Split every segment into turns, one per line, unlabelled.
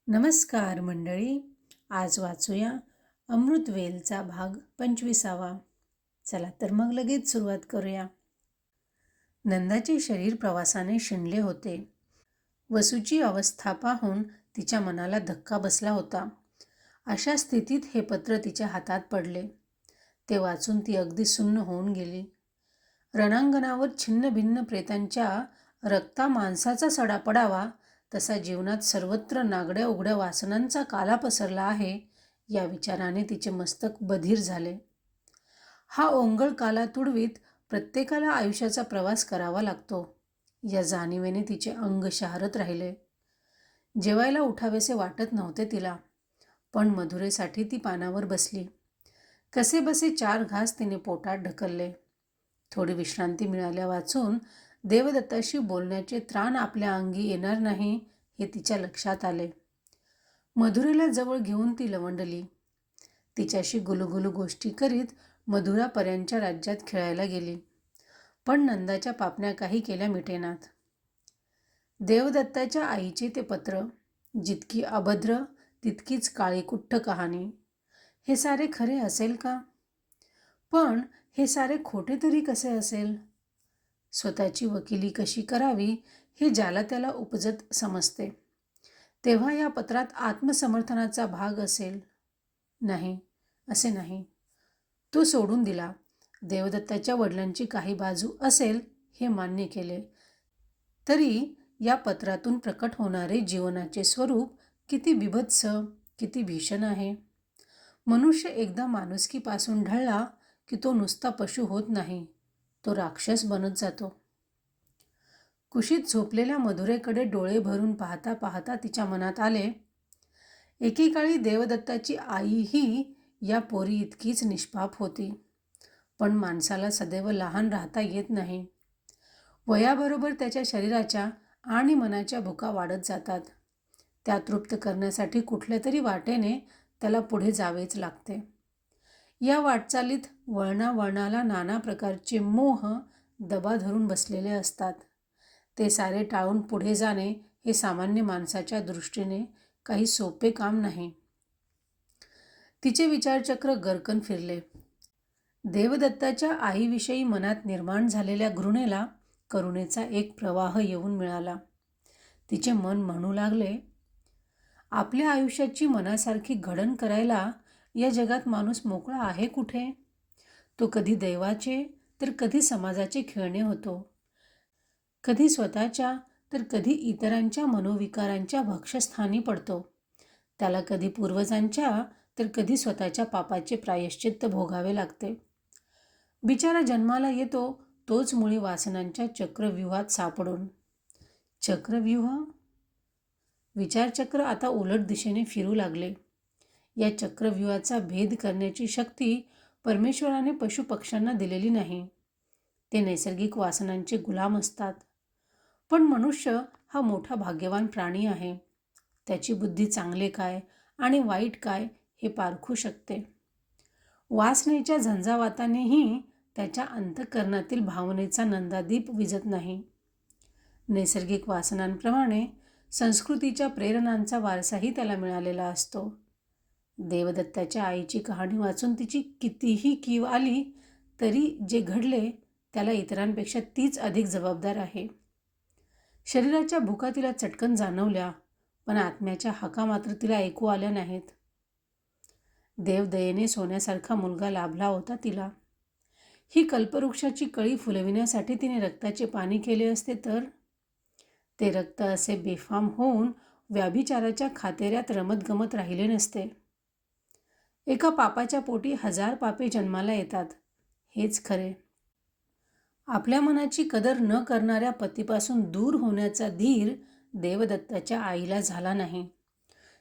नमस्कार मंडळी. आज वाचूया अमृतवेलचा भाग 25. चला तर मग लगेच सुरुवात करूया. नंदाचे शरीर प्रवासाने शिणले होते. वसूची अवस्था पाहून तिच्या मनाला धक्का बसला होता. अशा स्थितीत हे पत्र तिच्या हातात पडले. ते वाचून ती अगदी सुन्न होऊन गेली. रणांगणावर छिन्न भिन्न प्रेतांच्या रक्ता मांसाचा सडा पडावा तसा जीवनात सर्वत्र नागड्या उघड्या वासनांचा काला पसरला आहे, या विचाराने तिचे मस्तक बधीर झाले. हा ओंगळ काला तुडवीत प्रत्येकाला आयुष्याचा प्रवास करावा लागतो, या जाणीवेने तिचे अंग शहारत राहिले. जेवायला उठावेसे वाटत नव्हते तिला, पण मधुरेसाठी ती पानावर बसली. कसेबसे 4 घास तिने पोटात ढकलले. थोडी विश्रांती मिळाल्या वाचून देवदत्ताशी बोलण्याचे त्राण आपल्या अंगी येणार नाही हे तिच्या लक्षात आले. मधुरेला जवळ घेऊन ती लवंडली. तिच्याशी गुलुगुलू गोष्टी करीत मधुरा पर्यांच्या राज्यात खेळायला गेली. पण नंदाच्या पापण्या काही केल्या मिटेनात. देवदत्ताच्या आईचे ते पत्र, जितकी अभद्र तितकीच काळीकुट्ट कहाणी. हे सारे खरे असेल का? पण हे सारे खोटे तरी कसे असेल? स्वतःची वकिली कशी करावी हे ज्याला त्याला उपजत समजते. तेव्हा या पत्रात आत्मसमर्थनाचा भाग असेल? नाही, असे नाही. तो सोडून दिला. देवदत्ताच्या वडिलांची काही बाजू असेल हे मान्य केले. तरी या पत्रातून प्रकट होणारे जीवनाचे स्वरूप किती बिभत्स, किती भीषण आहे. मनुष्य एकदा माणुसकीपासून ढळला की तो नुसता पशु होत नाही, तो राक्षस बनत जातो. कुशीत झोपलेल्या मधुरेकडे डोळे भरून पाहता पाहता तिच्या मनात आले, एकेकाळी देवदत्ताची आईही या पोरी इतकीच निष्पाप होती. पण माणसाला सदैव लहान राहता येत नाही. वयाबरोबर त्याच्या शरीराच्या आणि मनाच्या भुका वाढत जातात. त्या तृप्त करण्यासाठी कुठल्या तरी वाटेने त्याला पुढे जावेच लागते. या वाटचालीत वळणावळणाला नाना प्रकारचे मोह दबा धरून बसलेले असतात. ते सारे टाळून पुढे जाणे हे सामान्य माणसाच्या दृष्टीने काही सोपे काम नाही. तिचे विचारचक्र गरकन फिरले. देवदत्ताच्या आईविषयी मनात निर्माण झालेल्या घृणेला करुणेचा एक प्रवाह येऊन मिळाला. तिचे मन म्हणू लागले, आपल्या आयुष्याची मनासारखी घडण करायला या जगात माणूस मोकळा आहे कुठे? तो कधी दैवाचे तर कधी समाजाचे खेळणे होतो. कधी स्वतःच्या तर कधी इतरांच्या मनोविकारांच्या भक्षस्थानी पडतो. त्याला कधी पूर्वजांच्या तर कधी स्वतःच्या पापाचे प्रायश्चित्त भोगावे लागते. बिचारा जन्माला येतो तोच मुळी वासनांच्या चक्रव्यूहात सापडून. चक्रव्यूह? विचारचक्र आता उलट दिशेने फिरू लागले. या चक्रव्यूहाचा भेद करण्याची शक्ती परमेश्वराने पशुपक्ष्यांना दिलेली नाही. ते नैसर्गिक वासनांचे गुलाम असतात. पण मनुष्य हा मोठा भाग्यवान प्राणी आहे. त्याची बुद्धी चांगले काय आणि वाईट काय हे पारखू शकते. वासनेच्या झंझावातानेही त्याच्या अंतःकरणातील भावनेचा नंदादीप विझत नाही. नैसर्गिक वासनांप्रमाणे संस्कृतीच्या प्रेरणांचा वारसाही त्याला मिळालेला असतो. देवदत्ताच्या आईची कहाणी वाचून तिची कितीही कीव आली तरी जे घडले त्याला इतरांपेक्षा तीच अधिक जबाबदार आहे. शरीराच्या भुका तिला चटकन जाणवल्या, पण आत्म्याच्या हाका मात्र तिला ऐकू आल्या नाहीत. देवदयेने सोन्यासारखा मुलगा लाभला होता तिला. ही कल्पवृक्षाची कळी फुलविण्यासाठी तिने रक्ताचे पाणी केले असते तर? ते रक्त असे बेफाम होऊन व्याभिचाराच्या खातेऱ्यात रमत गमत राहिले नसते. एका पापाच्या पोटी 1000 पापे जन्माला येतात, हेच खरे. आपल्या मनाची कदर न करणाऱ्या पतीपासून दूर होण्याचा धीर देवदत्ताच्या आईला झाला नाही.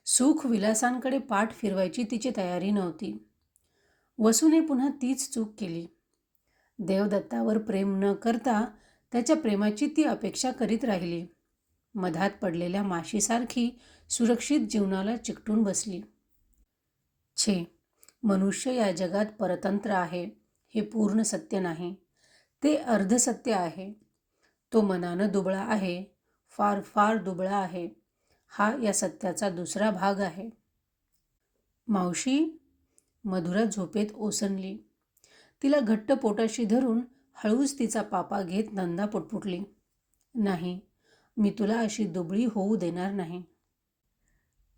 सुख विलासांकडे पाठ फिरवायची तिची तयारी नव्हती. वसूने पुन्हा तीच चूक केली. देवदत्तावर प्रेम न करता त्याच्या प्रेमाची ती अपेक्षा करीत राहिली. मधात पडलेल्या माशीसारखी सुरक्षित जीवनाला चिकटून बसली. छे, मनुष्य या जगात परतंत्र आहे हे पूर्ण सत्य नाही, ते अर्धसत्य आहे. तो मनानं दुबळा आहे, फार फार दुबळा आहे. हा या सत्याचा दुसरा भाग आहे. मावशी, मधुरा झोपेत ओसंडली. तिला घट्ट पोटाशी धरून हळूच तिचा पापा घेत नंदा पुटपुटली, नाही, मी तुला अशी दुबळी होऊ देणार नाही.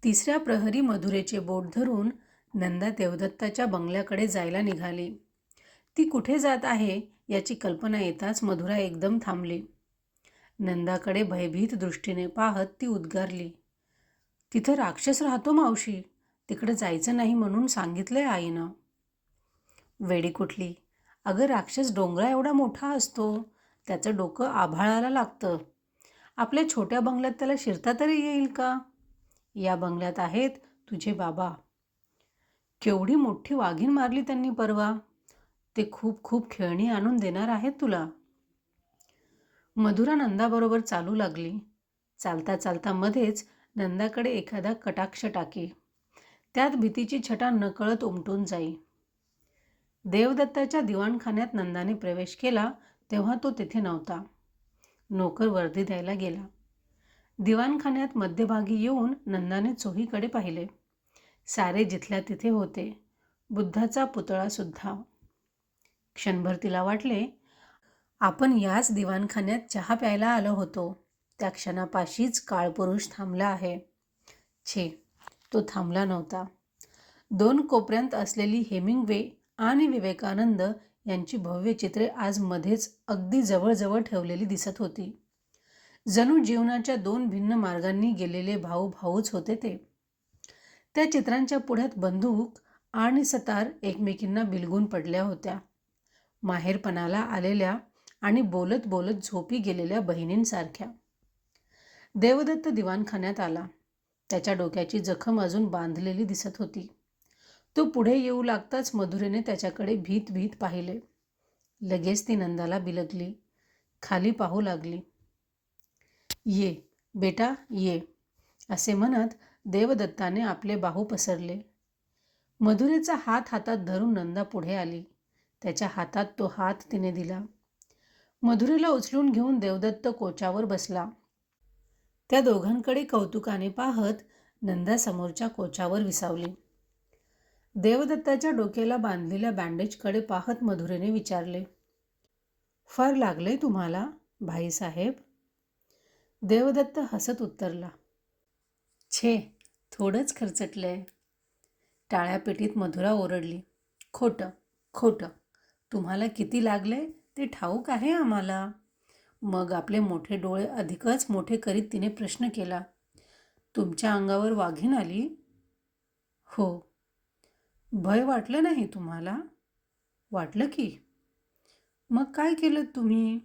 तिसऱ्या प्रहरी मधुरेचे बोट धरून नंदा देवदत्ताच्या बंगल्याकडे जायला निघाली. ती कुठे जात आहे याची कल्पना येताच मधुरा एकदम थांबली. नंदाकडे भयभीत दृष्टीने पाहत ती उद्गारली, तिथं राक्षस राहतो मावशी, तिकडे जायचं नाही म्हणून सांगितलंय आईनं. वेडी कुठली, अगं राक्षस डोंगरा एवढा मोठा असतो, त्याचं डोकं आभाळाला लागतं. आपल्या छोट्या बंगल्यात त्याला शिरता तरी येईल का? या बंगल्यात आहेत तुझे बाबा. केवढी मोठी वाघीण मारली त्यांनी परवा, ते खूप खूप खेळणी आणून देणार आहेत तुला. मधुरा नंदाबरोबर चालू लागली. चालता चालता मध्येच नंदाकडे एखादा कटाक्ष टाकी. त्यात भीतीची छटा नकळत उमटून जाई. देवदत्ताच्या दिवाणखान्यात नंदाने प्रवेश केला तेव्हा तो तिथे नव्हता. नोकर वर्दी द्यायला गेला. दिवाणखान्यात मध्यभागी येऊन नंदाने चोहीकडे पाहिले. सारे जिथल्या तिथे होते, बुद्धाचा पुतळा सुद्धा. क्षणभर तिला वाटले, आपण याच दिवाणखान्यात चहा प्यायला आलो होतो. त्या क्षणापाशीच काळपुरुष थांबला आहे. छे, तो थांबला नव्हता. 2 कोपऱ्यांत असलेली हेमिंग्वे आणि विवेकानंद यांची भव्य चित्रे आज मध्येच अगदी जवळजवळ ठेवलेली दिसत होती. जणू जीवनाच्या 2 भिन्न मार्गांनी गेलेले भाऊ भाऊच होते ते. त्या चित्रांच्या पुढ्यात बंदूक आणि सतार एकमेकींना बिलगून पडल्या होत्या, माहेरपणाला आलेल्या आणि बोलत बोलत झोपी गेलेल्या बहिणींसारख्या. देवदत्त दिवाणखान्यात आला. त्याच्या डोक्याची जखम अजून बांधलेली दिसत होती. तो पुढे येऊ लागताच मधुरेने त्याच्याकडे भीत भीत पाहिले. लगेच ती नंदाला बिलगली, खाली पाहू लागली. ये बेटा ये, असे म्हणत देवदत्ताने आपले बाहू पसरले. मधुरेचा हात हातात धरून नंदा पुढे आली. त्याच्या हातात तो हात तिने दिला. मधुरेला उचलून घेऊन देवदत्त कोचावर बसला. त्या दोघांकडे कौतुकाने पाहत नंदा समोरच्या कोचावर विसावली. देवदत्ताच्या डोक्याला बांधलेल्या बँडेजकडे पाहत मधुरेने विचारले, फार लागलंय तुम्हाला भाईसाहेब? देवदत्त हसत उत्तरला, छे, थोडंच खरचटलंय. टाळ्यापेटीत मधुरा ओरडली, खोटं खोटं, तुम्हाला किती लागलंय ते ठाऊक आहे आम्हाला. मग आपले मोठे डोळे अधिकच मोठे करीत तिने प्रश्न केला, तुमच्या अंगावर वाघीण आली? हो. भय वाटलं नाही तुम्हाला? वाटलं की. मग काय केलं तुम्ही?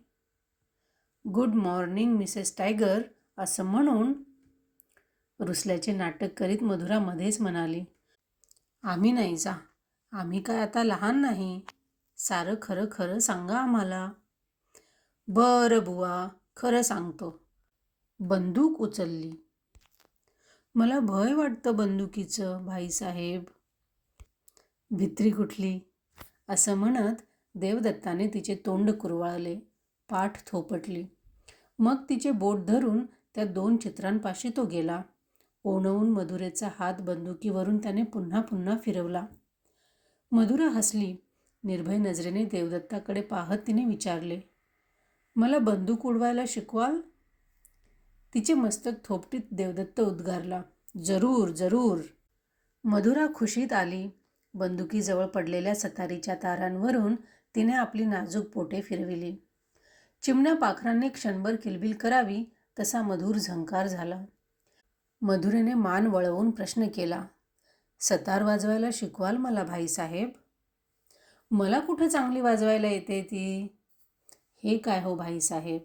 गुड मॉर्निंग मिसेस टायगर असं म्हणून रुसल्याचे नाटक करीत मधुरा मध्येच म्हणाली, आम्ही नाही जा, आम्ही काय आता लहान नाही, सारं खरं खरं सांगा आम्हाला. बरं बुवा, खरं सांगतो. बंदूक उचलली. मला भय वाटतं बंदुकीचं भाईसाहेब. भित्री कुठली, असं म्हणत देवदत्ताने तिचे तोंड कुरवाळले, पाठ थोपटली. मग तिचे बोट धरून त्या 2 चित्रांपाशी तो गेला. ओणवून मधुरेचा हात बंदुकीवरून त्याने पुन्हा पुन्हा फिरवला. मधुरा हसली. निर्भय नजरेने देवदत्ताकडे पाहत तिने विचारले, मला बंदूक उडवायला शिकवाल? तिचे मस्तक थोपटीत देवदत्त उद्गारला, जरूर जरूर. मधुरा खुशीत आली. बंदुकीजवळ पडलेल्या सतारीच्या तारांवरून तिने आपली नाजूक पोटे फिरविली. चिमण्या पाखरांनी क्षणभर किलबिल करावी तसा मधुर झंकार झाला. मधुरेने मान वळवून प्रश्न केला, सतार वाजवायला शिकवाल मला भाईसाहेब? मला कुठं चांगली वाजवायला येते ती? हे काय हो भाईसाहेब,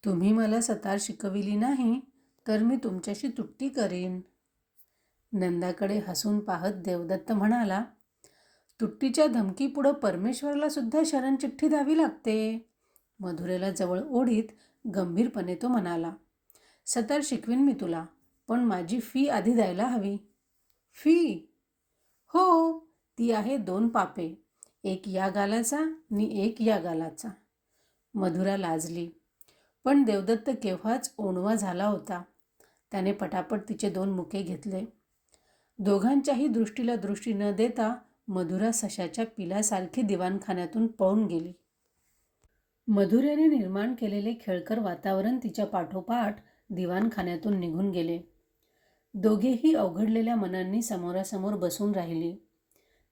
तुम्ही मला सतार शिकविली नाही तर मी तुमच्याशी तुट्टी करीन. नंदाकडे हसून पाहत देवदत्त म्हणाला, तुट्टीच्या धमकीपुढं परमेश्वराला सुद्धा शरणचिठ्ठी द्यावी लागते. मधुरेला जवळ ओढीत गंभीरपणे तो म्हणाला, सतार शिकवीन मी तुला, पण माझी फी आधी द्यायला हवी. फी? हो, ती आहे 2 पापे, एक या गालाचा आणि एक या गालाचा. मधुरा लाजली. पण देवदत्त केव्हाच ओणवा झाला होता. त्याने पटापट तिचे 2 मुके घेतले. दोघांच्याही दृष्टीला दृष्टी न देता मधुरा सशाच्या पिलासारखी दिवाणखान्यातून पळून गेली. मधुरेने निर्माण केलेले खेळकर वातावरण तिच्या पाठोपाठ दिवाणखान्यातून निघून गेले. दोघेही अवघडलेल्या मनांनी समोरासमोर बसून राहिली,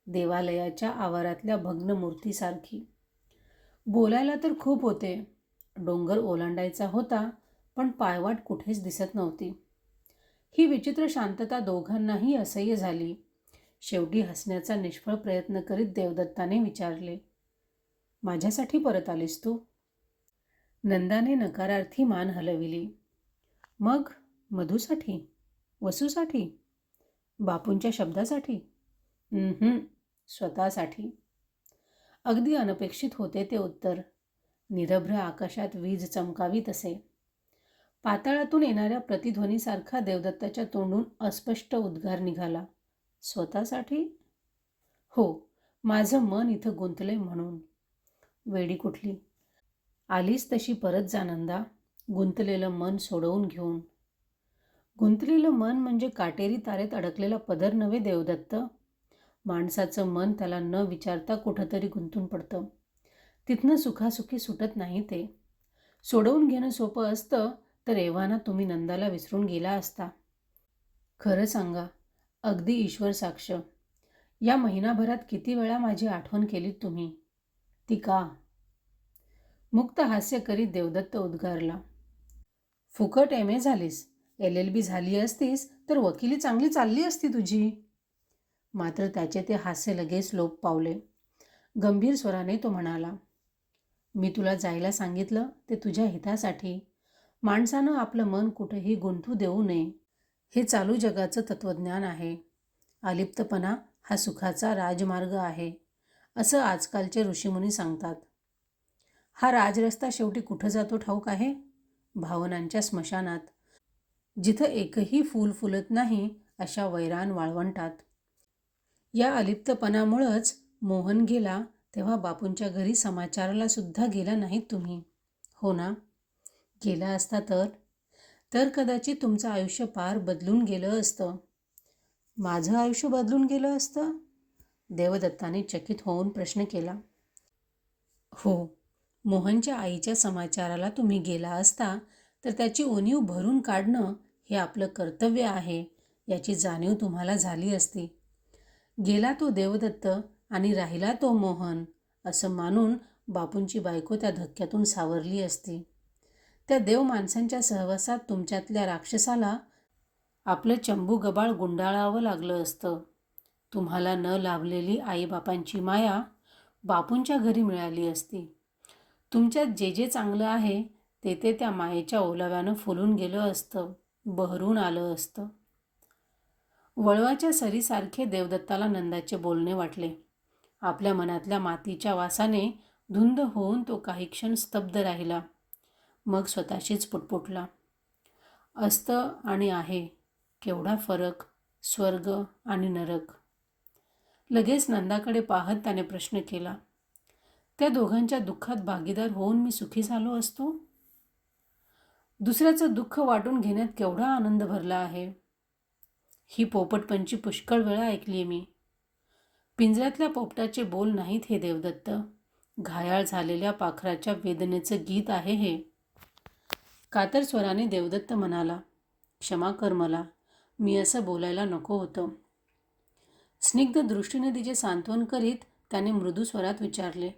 देवालयाच्या आवारातल्या भग्न मूर्तीसारखी. बोलायला तर खूप होते. डोंगर ओलांडायचा होता, पण पायवाट कुठेच दिसत नव्हती. ही विचित्र शांतता दोघांनाही असह्य झाली. शेवटी हसण्याचा निष्फळ प्रयत्न करीत देवदत्ताने विचारले, माझ्यासाठी परत आलीस तू? नंदाने नकारार्थी मान हलविली. मग मधूसाठी? वसूसाठी? बापूंच्या शब्दासाठी? स्वतःसाठी. अगदी अनपेक्षित होते ते उत्तर. निरभ्र आकाशात वीज चमकावी तसे. पाताळातून येणाऱ्या प्रतिध्वनीसारखा देवदत्ताच्या तोंडून अस्पष्ट उद्गार निघाला. स्वतःसाठी? हो, माझं मन इथं गुंतलंय म्हणून. वेडी कुठली. आलीस तशी परत जा नंदा, गुंतलेलं मन सोडवून घेऊन. गुंतलेलं मन म्हणजे काटेरी तारेत अडकलेला पदर नव्हे देवदत्त. माणसाचं मन त्याला न विचारता कुठंतरी गुंतून पडतं. तिथनं सुखासुखी सुटत नाही ते. सोडवून घेणं सोपं असतं तर एव्हाना तुम्ही नंदाला विसरून गेला असता. खरं सांगा, अगदी ईश्वर साक्ष, या महिनाभरात किती वेळा माझी आठवण केलीत तुम्ही? ती का? मुक्त हास्य करीत देवदत्त उद्गारला. फुकट MA झालीस, LLB झाली असतीस तर वकिली चांगली चालली असती तुझी. मात्र त्याचे ते हास्य लगेच लोप पावले. गंभीर स्वराने तो म्हणाला, मी तुला जायला सांगितलं ते तुझ्या हितासाठी. माणसानं आपलं मन कुठेही गुंतू देऊ नये. हे चालू जगाचं तत्त्वज्ञान आहे. अलिप्तपणा हा सुखाचा राजमार्ग आहे, असं आजकालचे ऋषीमुनी सांगतात. हा राजरस्ता शेवटी कुठं जातो ठाऊक आहे? भावनांच्या स्मशानात, जिथं एकही फूल फुलत नाही अशा वैरान वाळवंटात. या अलिप्तपणामुळंच मोहन गेला तेव्हा बापूंच्या घरी समाचाराला सुद्धा गेला नाहीत तुम्ही, हो ना? गेला असता तर कदाचित तुमचं आयुष्य पार बदलून गेलं असतं. माझं आयुष्य बदलून गेलं असतं? देवदत्ताने चकित होऊन प्रश्न केला. हो, मोहनच्या आईच्या समाचाराला तुम्ही गेला असता तर त्याची उणीव भरून काढणं हे आपलं कर्तव्य आहे याची जाणीव तुम्हाला झाली असती. गेला तो देवदत्त आणि राहिला तो मोहन असं मानून बापूंची बायको त्या धक्क्यातून सावरली असती. त्या देव माणसांच्या सहवासात तुमच्यातल्या राक्षसाला आपलं चंबू गबाळ गुंडाळावं लागलं असतं. तुम्हाला न लाभलेली आईबापांची माया बापूंच्या घरी मिळाली असती. तुमच्यात जे जे चांगलं आहे ते त्या मायेच्या ओलाव्यानं फुलून गेलं असतं, बहरून आलं असतं. वळवाच्या सरीसारखे देवदत्ताला नंदाचे बोलणे वाटले. आपल्या मनातल्या मातीच्या वासाने धुंद होऊन तो काही क्षण स्तब्ध राहिला. मग स्वतःशीच पुटपुटला, असतं आणि आहे केवढा फरक, स्वर्ग आणि नरक. लगेच नंदाकडे पाहत त्याने प्रश्न केला, त्या दोघांच्या दुःखात भागीदार होऊन मी सुखी झालो असतो? दुसऱ्याचं दुःख वाटून घेण्यात केवढा आनंद भरला आहे. ही पोपटपंची पुष्कळ वेळा ऐकली मी. पिंजऱ्यातल्या पोपटाचे बोल नाहीत हे देवदत्त, घायाळ झालेल्या पाखराच्या वेदनेचं गीत आहे हे. कातर स्वराने देवदत्त म्हणाला, क्षमा कर मला, मी असं बोलायला नको होतं. स्निग्ध दृष्टीने तिचे सांत्वन करीत त्याने मृदू स्वरात विचारले,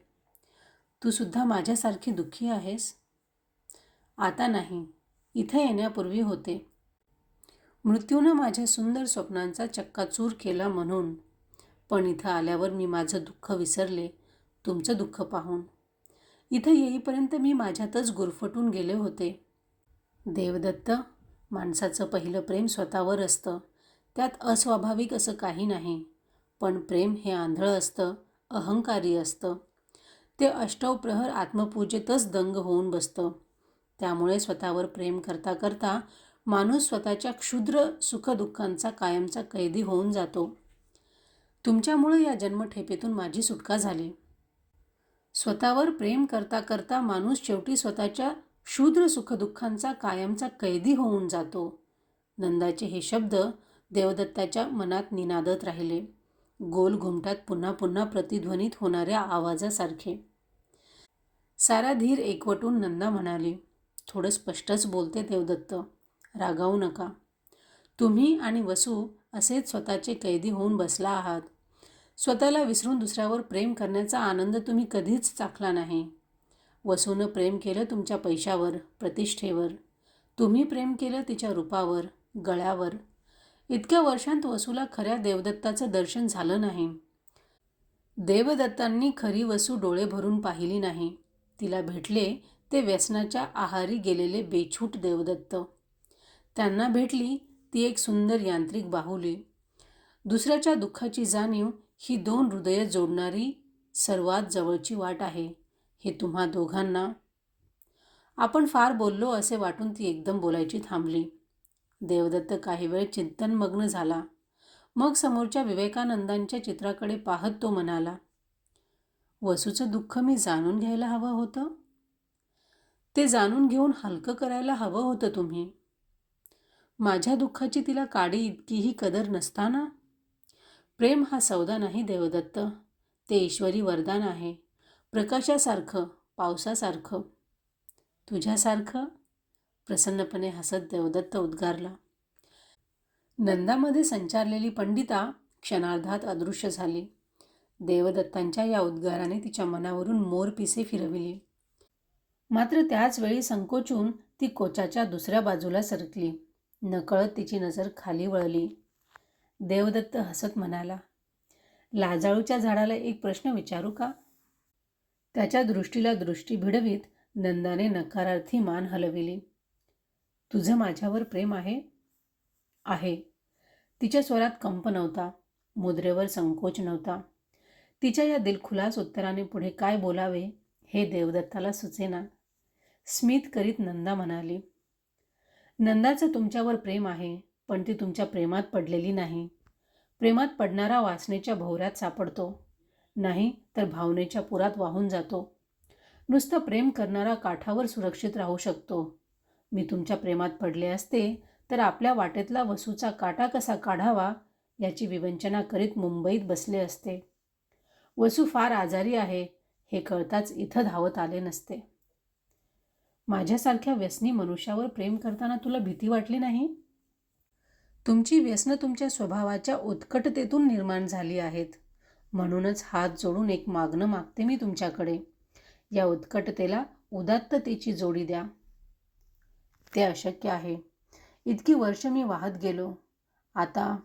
तू सुद्धा माझ्यासारखी दुःखी आहेस? आता नाही, इथं येण्यापूर्वी होते. मृत्यूनं माझ्या सुंदर स्वप्नांचा चक्काचूर केला म्हणून. पण इथं आल्यावर मी माझं दुःख विसरले तुमचं दुःख पाहून. इथं येईपर्यंत मी माझ्यातच गुरफटून गेले होते. देवदत्त, माणसाचं पहिलं प्रेम स्वतःवर असतं. त्यात अस्वाभाविक असं काही नाही. पण प्रेम हे आंधळं असतं, अहंकारी असतं. ते अष्टवप्रहर आत्मपूजेतच दंग होऊन बसतं. त्यामुळे स्वतःवर प्रेम करता करता माणूस स्वतःच्या क्षुद्र सुखदुःखांचा कायमचा कैदी होऊन जातो. तुमच्यामुळं या जन्मठेपेतून माझी सुटका झाली. स्वतःवर प्रेम करता करता माणूस शेवटी स्वतःच्या क्षुद्र सुखदुःखांचा कायमचा कैदी होऊन जातो. नंदाचे हे शब्द देवदत्ताच्या मनात निनादत राहिले, गोल घुमटात पुन्हा पुन्हा प्रतिध्वनित होणाऱ्या आवाजासारखे. सारा धीर एकवटून नंदा म्हणाली, थोडं स्पष्टच बोलते देवदत्त, रागावू नका. तुम्ही आणि वसू असेच स्वतःचे कैदी होऊन बसला आहात. स्वतःला विसरून दुसऱ्यावर प्रेम करण्याचा आनंद तुम्ही कधीच चाखला नाही. वसूनं प्रेम केलं तुमच्या पैशावर, प्रतिष्ठेवर. तुम्ही प्रेम केलं तिच्या रूपावर, गळ्यावर. इतक्या वर्षांत वसूला खऱ्या देवदत्ताचं दर्शन झालं नाही. देवदत्तांनी खरी वसू डोळे भरून पाहिली नाही. तिला भेटले ते व्यसनाच्या आहारी गेलेले बेछूट देवदत्त. त्यांना भेटली ती एक सुंदर यांत्रिक बाहुली. दुसऱ्याच्या दुःखाची जाणीव ही दोन हृदय जोडणारी सर्वात जवळची वाट आहे, हे तुम्हा दोघांना. आपण फार बोललो असे वाटून ती एकदम बोलायची थांबली. देवदत्त काही वेळ चिंतनमग्न झाला. मग समोरच्या विवेकानंदांच्या चित्राकडे पाहत तो म्हणाला, वसूचं दुःख मी जाणून घ्यायला हवं होतं. ते जाणून घेऊन हलकं करायला हवं होतं तुम्ही. माझ्या दुःखाची तिला काडी इतकीही कदर नसताना. प्रेम हा सौदा नाही देवदत्त, ते ईश्वरी वरदान आहे, प्रकाशासारखं, पावसासारखं. तुझ्यासारखं? प्रसन्नपणे हसत देवदत्त उद्गारला. नंदामध्ये संचारलेली पंडिता क्षणार्धात अदृश्य झाली. देवदत्तांच्या या उद्गाराने तिच्या मनावरून मोरपिसे फिरविली. मात्र त्याच वेळी संकोचून ती कोचाच्या दुसऱ्या बाजूला सरकली. नकळत तिची नजर खाली वळली. देवदत्त हसत म्हणाला, लाजाळूच्या झाडाला एक प्रश्न विचारू का? त्याच्या दृष्टीला दृष्टी भिडवीत नंदाने नकारार्थी मान हलविली. तुझं माझ्यावर प्रेम आहे? आहे. तिच्या स्वरात कंप नव्हता, मुद्रेवर संकोच नव्हता. तिच्या या दिलखुलास उत्तराने पुढे काय बोलावे हे देवदत्ताला सुचेना. स्मित करीत नंदा म्हणाली, नंदाचं तुमच्यावर प्रेम आहे, पण ती तुमच्या प्रेमात पडलेली नाही. प्रेमात पडणारा वासनेच्या भोवऱ्यात सापडतो, नाही तर भावनेच्या पुरात वाहून जातो. नुसतं प्रेम करणारा काठावर सुरक्षित राहू शकतो. मी तुमच्या प्रेमात पडले असते तर आपल्या वाटेतला वसूचा काटा कसा काढावा याची विवंचना करीत मुंबईत बसले असते. वसू फार आजारी आहे हे कळताच इथं धावत आले नसते. माझ्यासारख्या व्यसनी मनुष्यावर प्रेम करताना तुला भीती वाटली नाही? तुमची व्यसनं तुमच्या स्वभावाच्या उत्कटतेतून निर्माण झाली आहेत. म्हणूनच हात जोडून एक मागणं मागते मी तुमच्याकडे. या उत्कटतेला उदात्ततेची जोडी द्या. ते अशक्य आहे. इतकी वर्ष मी वाहत गेलो. आता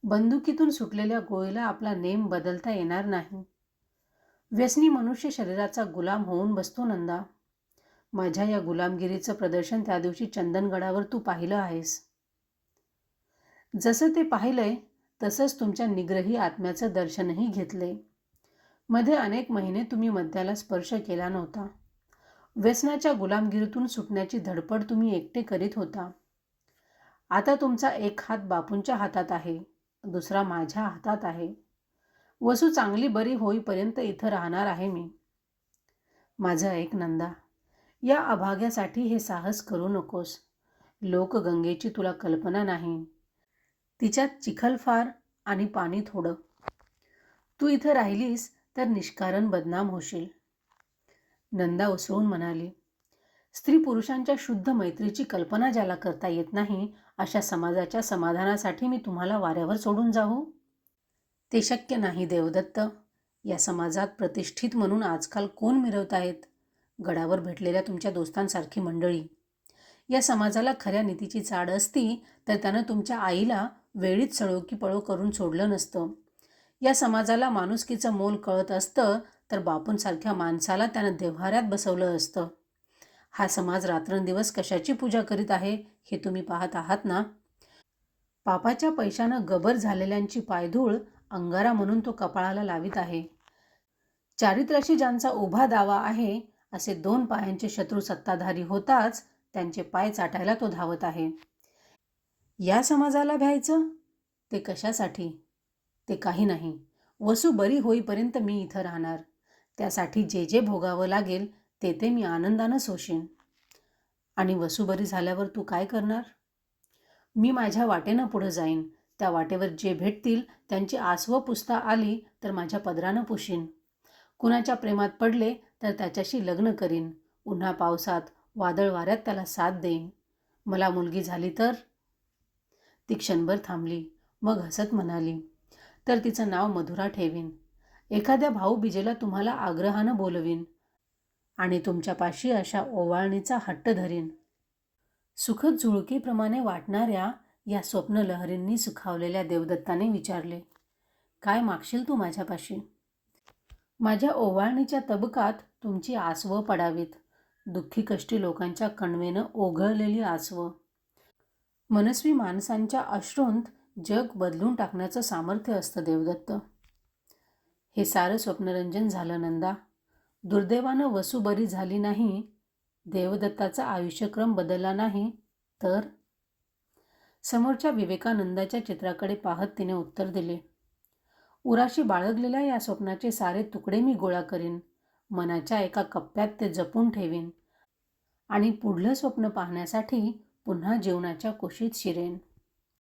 बंदुकीतून सुटलेल्या गोळीला आपला नेम बदलता येणार नाही. व्यसनी मनुष्य शरीराचा गुलाम होऊन बसतो नंदा. माझ्या या गुलामगिरीचं प्रदर्शन त्या दिवशी चंदनगडावर तू पाहिलं आहेस. जसं ते पाहिलंय तसंच तुमच्या निग्रही आत्म्याचं दर्शनही घेतलंय. मध्ये अनेक महिने तुम्ही मद्याला स्पर्श केला नव्हता. व्यसनाच्या गुलामगिरीतून सुटण्याची धडपड तुम्ही एकटे करीत होता. आता तुमचा एक हात बापूंच्या हातात आहे, दुसरा माझ्या हातात आहे. वसू चांगली बरी होईपर्यंत इथं राहणार आहे मी. माझं ऐक नंदा, या अभाग्यासाठी हे साहस करू नकोस. लोकगंगेची तुला कल्पना नाही. तिच्यात चिखल फार आणि पाणी थोडं. तू इथं राहिलीस तर निष्कारण बदनाम होशील. नंदा उसळून म्हणाली, स्त्री पुरुषांच्या शुद्ध मैत्रीची कल्पना ज्याला करता येत नाही अशा समाजाच्या समाधानासाठी मी तुम्हाला वाऱ्यावर सोडून जाऊ? ते शक्य नाही देवदत्त. या समाजात प्रतिष्ठित म्हणून आजकाल कोण मिरवत आहेत? गडावर भेटलेल्या तुमच्या दोस्तांसारखी मंडळी. या समाजाला खऱ्या नीतीची चाड असती तर त्यानं तुमच्या आईला वेळीच सळो की पळो करून सोडलं नसतं. या समाजाला माणुसकीचं मोल कळत असतं तर बापूंसारख्या माणसाला त्यानं देव्हाऱ्यात बसवलं असतं. हा समाज रात्रंदिवस कशाची पूजा करीत आहे हे तुम्ही पाहत आहात ना? पापाच्या पैशानं गबर झालेल्यांची पायधूळ अंगारा म्हणून तो कपाळाला लावित आहे. चारित्र्याशी ज्यांचा उभा दावा आहे असे 2 पायांचे शत्रू सत्ताधारी होताच त्यांचे पाय चाटायला तो धावत आहे. या समाजाला भ्यायचं? ते कशासाठी? ते काही नाही. वसू बरी होईपर्यंत मी इथं राहणार. त्यासाठी जे जे भोगावं लागेल ते मी आनंदानं सोशीन. आणि वसू बरी झाल्यावर तू काय करणार? मी माझ्या वाटेनं पुढं जाईन. त्या वाटेवर जे भेटतील त्यांची आसवं पुसता आली तर माझ्या पदरानं पुशीन. कुणाच्या प्रेमात पडले तर त्याच्याशी लग्न करीन. उन्हा पावसात, वादळ वाऱ्यात त्याला साथ देईन. मला मुलगी झाली तर? ती क्षणभर थांबली. मग हसत म्हणाली, तर तिचं नाव मधुरा ठेवीन. एखाद्या भाऊबीजेला तुम्हाला आग्रहानं बोलवीन आणि तुमच्यापाशी अशा ओवाळणीचा हट्ट धरीन. सुखद झुळकेप्रमाणे वाटणाऱ्या या स्वप्नलहरींनी सुखावलेल्या देवदत्ताने विचारले, काय मागशील तू माझ्यापाशी? माझ्या ओवाळणीच्या तबकात तुमची आसवं पडावीत. दुःखी कष्टी लोकांच्या कणवेनं ओघळलेली आसवं. मनस्वी माणसांच्या अश्रूंत जग बदलून टाकण्याचं सामर्थ्य असतं देवदत्त. हे सारं स्वप्नरंजन झालं नंदा. दुर्दैवानं वसू बरी झाली नाही. देवदत्ताचा आयुष्यक्रम बदलला नाही तर? समोरच्या विवेकानंदाच्या चित्राकडे पाहत तिने उत्तर दिले, उराशी बाळगलेल्या या स्वप्नाचे सारे तुकडे मी गोळा करीन. मनाच्या एका कप्प्यात ते जपून ठेवीन आणि पुढलं स्वप्न पाहण्यासाठी पुन्हा जीवनाच्या कुशीत शिरेन.